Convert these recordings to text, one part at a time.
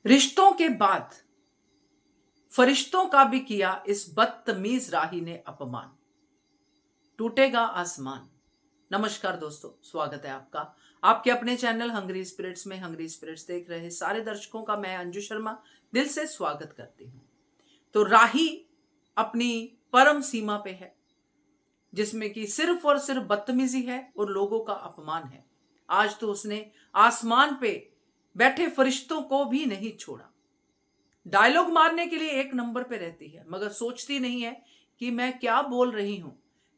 रिश्तों के बाद फरिश्तों का भी किया इस बदतमीज राही ने अपमान। टूटेगा आसमान। नमस्कार दोस्तों, स्वागत है आपका आपके अपने चैनल हंग्री स्पिरिट्स में। हंग्री स्पिरिट्स देख रहे सारे दर्शकों का मैं अंजू शर्मा दिल से स्वागत करती हूं। तो राही अपनी परम सीमा पे है, जिसमें कि सिर्फ और सिर्फ बदतमीजी है और लोगों का अपमान है। आज तो उसने आसमान पे बैठे फरिश्तों को भी नहीं छोड़ा। डायलॉग मारने के लिए एक नंबर पे रहती है, मगर सोचती नहीं है कि मैं क्या बोल रही हूं।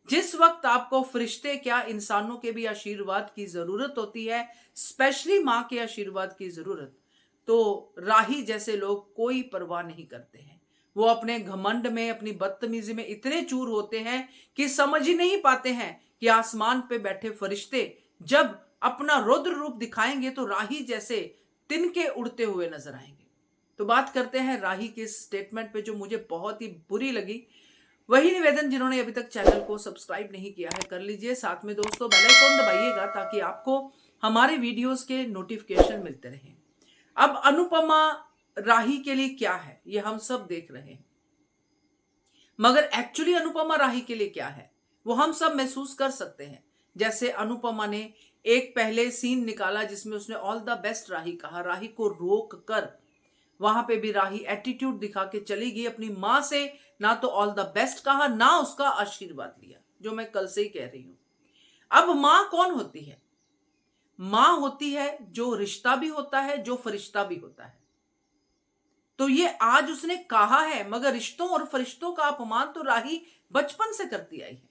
जिस वक्त आपको फरिश्ते क्या इंसानों के भी आशीर्वाद की जरूरत होती है, स्पेशली मां के आशीर्वाद की जरूरत, तो राही जैसे लोग कोई परवाह नहीं करते हैं। वो अपने घमंड में, अपनी बदतमीजी में इतने चूर होते हैं कि समझ ही नहीं पाते हैं कि आसमान पे बैठे फरिश्ते जब अपना रुद्र रूप दिखाएंगे तो राही जैसे तिनके उड़ते हुए नजर आएंगे। तो बात करते हैं राही के स्टेटमेंट पे, जो मुझे बहुत ही बुरी लगी। वही निवेदन, जिन्होंने अभी तक चैनल को सब्सक्राइब नहीं किया है कर लीजिए, साथ में दोस्तों बेल आइकन दबाइएगा ताकि आपको हमारे वीडियोस के नोटिफिकेशन मिलते रहें। अब अनुपमा राही के लिए क्या है ये हम सब देख रहे हैं, मगर एक्चुअली अनुपमा राही के लिए क्या है वो हम सब महसूस कर सकते हैं। जैसे अनुपमा ने एक पहले सीन निकाला जिसमें उसने ऑल द बेस्ट राही कहा, राही को रोक कर वहां पे भी राही एटीट्यूड दिखा के चली गई। अपनी मां से ना तो ऑल द बेस्ट कहा, ना उसका आशीर्वाद लिया, जो मैं कल से ही कह रही हूं। अब मां कौन होती है? मां होती है जो रिश्ता भी होता है, जो फरिश्ता भी होता है। तो ये आज उसने कहा है, मगर रिश्तों और फरिश्तों का अपमान तो राही बचपन से करती आई है।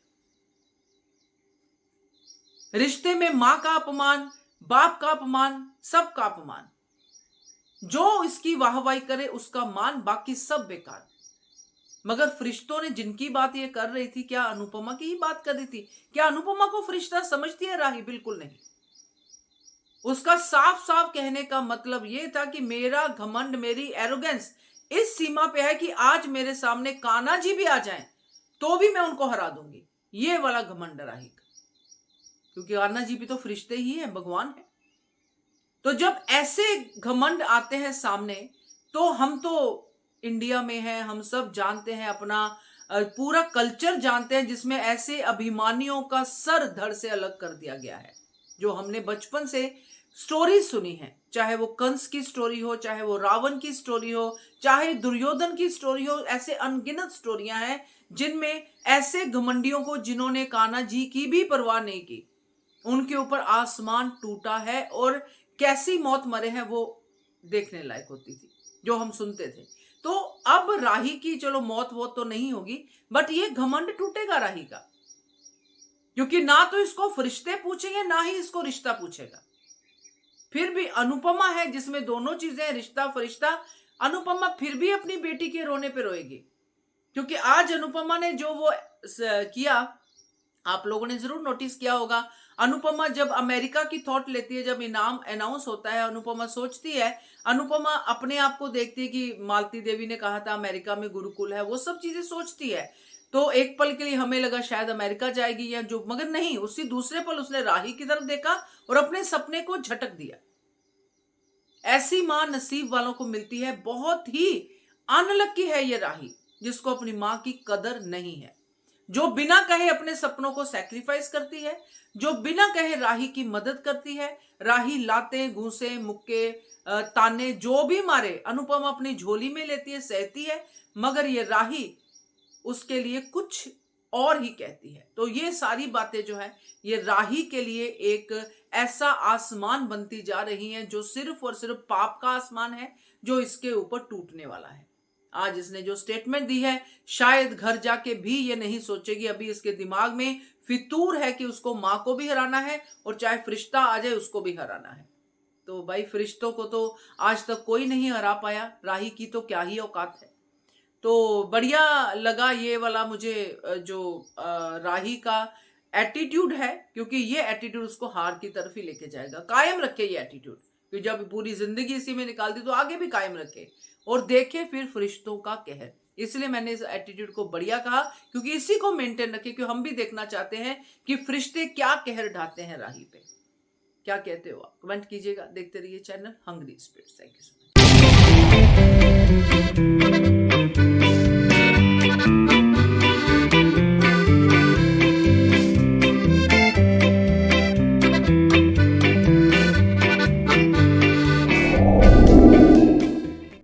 रिश्ते में मां का अपमान, बाप का अपमान, सबका अपमान। जो इसकी वाहवाही करे उसका मान, बाकी सब बेकार। मगर फरिश्तों ने जिनकी बात ये कर रही थी, क्या अनुपमा की ही बात कर रही थी? क्या अनुपमा को फरिश्ता समझती है राही? बिल्कुल नहीं। उसका साफ साफ कहने का मतलब ये था कि मेरा घमंड, मेरी एरोगेंस इस सीमा पे है कि आज मेरे सामने कान्हा जी भी आ जाएं तो भी मैं उनको हरा दूंगी। ये वाला घमंड राही का, क्योंकि कान्हा जी भी तो फरिश्ते ही है, भगवान है। तो जब ऐसे घमंड आते हैं सामने, तो हम तो इंडिया में हैं, हम सब जानते हैं, अपना पूरा कल्चर जानते हैं जिसमें ऐसे अभिमानियों का सर धड़ से अलग कर दिया गया है। जो हमने बचपन से स्टोरी सुनी है, चाहे वो कंस की स्टोरी हो, चाहे वो रावण की स्टोरी हो, चाहे दुर्योधन की स्टोरी हो, ऐसे अनगिनत स्टोरियां हैं जिनमें ऐसे घमंडियों को, जिन्होंने कान्हा जी की भी परवाह नहीं की, उनके ऊपर आसमान टूटा है। और कैसी मौत मरे हैं वो देखने लायक होती थी, जो हम सुनते थे। तो अब राही की चलो मौत वो तो नहीं होगी, बट ये घमंड टूटेगा राही का, क्योंकि ना तो इसको फरिश्ते पूछेंगे, ना ही इसको रिश्ता पूछेगा। फिर भी अनुपमा है जिसमें दोनों चीजें, रिश्ता फरिश्ता, अनुपमा फिर भी अपनी बेटी के रोने पे रोएगी। क्योंकि आज अनुपमा ने जो वो किया, आप लोगों ने जरूर नोटिस किया होगा। अनुपमा जब अमेरिका की थॉट लेती है, जब इनाम अनाउंस होता है, अनुपमा सोचती है, अनुपमा अपने आप को देखती है कि मालती देवी ने कहा था अमेरिका में गुरुकुल है, वो सब चीजें सोचती है। तो एक पल के लिए हमें लगा शायद अमेरिका जाएगी या जो, मगर नहीं, उसी दूसरे पल उसने राही की तरफ देखा और अपने सपने को झटक दिया। ऐसी मां नसीब वालों को मिलती है। बहुत ही अनलकी है ये राही, जिसको अपनी मां की कदर नहीं है, जो बिना कहे अपने सपनों को सैक्रिफाइस करती है, जो बिना कहे राही की मदद करती है। राही लाते, घूसे, मुक्के, ताने जो भी मारे, अनुपमा अपनी झोली में लेती है, सहती है, मगर ये राही उसके लिए कुछ और ही कहती है। तो ये सारी बातें जो है, ये राही के लिए एक ऐसा आसमान बनती जा रही हैं जो सिर्फ और सिर्फ पाप का आसमान है, जो इसके ऊपर टूटने वाला है। आज इसने जो स्टेटमेंट दी है, शायद घर जाके भी ये नहीं सोचेगी। अभी इसके दिमाग में फितूर है कि उसको मां को भी हराना है और चाहे फरिश्ता आ जाए उसको भी हराना है। तो भाई, फरिश्तों को तो आज तक कोई नहीं हरा पाया, राही की तो क्या ही औकात है। तो बढ़िया लगा ये वाला मुझे, जो राही का एटीट्यूड है, क्योंकि ये एटीट्यूड उसको हार की तरफ ही लेके जाएगा। कायम रखे ये एटीट्यूड, कि जब पूरी जिंदगी इसी में निकाल दी तो आगे भी कायम रखे और देखे फिर फरिश्तों का कहर। इसलिए मैंने इस एटीट्यूड को बढ़िया कहा, क्योंकि इसी को मेंटेन रखे, क्योंकि हम भी देखना चाहते हैं कि फरिश्ते क्या कहर ढाते हैं राही पे। क्या कहते हो आप? कमेंट कीजिएगा। देखते रहिए channel Hungry Spirits. Thank you so much.